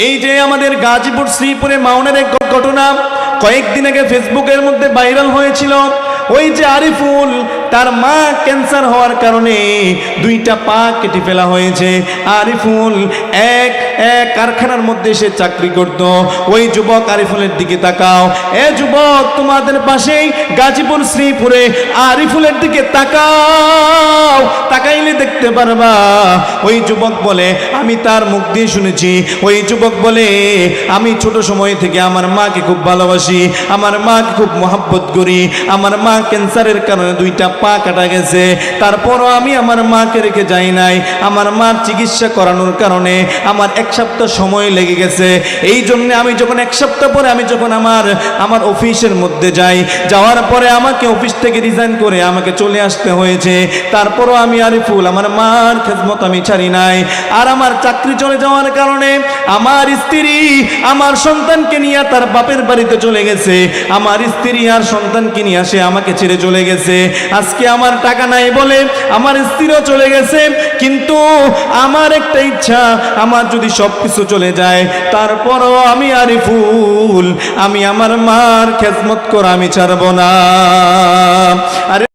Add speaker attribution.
Speaker 1: এই যে আমাদের গাজীপুর শ্রীপুরে মাউনের এক ঘটনা কয়েকদিন আগে ফেসবুকের মধ্যে ভাইরাল হয়েছিল। ওই যে আরিফুল, তার মা ক্যান্সার হওয়ার কারণে দুইটা পা কেটে ফেলা হয়েছে। আরিফুল এক কারখানার মধ্যে সে চাকরি করত। ওই যুবক আরিফুলের দিকে তাকাও, এ যুবক তোমাদের পাশেই গাজীপুর শ্রীপুরে আরিফুলের দিকে তাকাও, তাকাইলে দেখতে পারবা। ওই যুবক বলে আমি তার মুখ দিয়ে শুনেছি। ওই যুবক বলে আমি ছোট সময় থেকে আমার মাকে খুব ভালোবাসি, আমার মাকে খুব মহব্বত করি। আমার মা ক্যান্সারের কারণে দুইটা পা কাটা গেছে, তারপরও আমি আমার মাকে রেখে যাই নাই। আমার মার চিকিৎসা করানোর কারণে আমার এক সপ্তাহ সময় লেগে গেছে। এই জন্য আমি যখন এক সপ্তাহ পরে আমি যখন আমার অফিসের মধ্যে যাই, যাওয়ার পরে আমাকে অফিস থেকে রিজাইন করে আমাকে চলে আসতে হয়েছে। তারপরও আমি আরিফুল আমার মার খেদমত আমি ছাড়ি নাই। আর আমার চাকরি চলে যাওয়ার কারণে আমার স্ত্রী আমার সন্তানকে নিয়ে তার বাপের বাড়িতে চলে গেছে। আমার স্ত্রী আর সন্তানকে নিয়ে সে আমাকে ছেড়ে চলে গেছে। আজকে আমার টাকা নাই বলে আমার স্ত্রীও চলে গেছে, কিন্তু আমার একটা ইচ্ছা, আমার যদি সবকিছু চলে যায় তারপরও আমি আরিফুল আমি আমার মার খেদমত করা আমি ছাড়ব না। আরে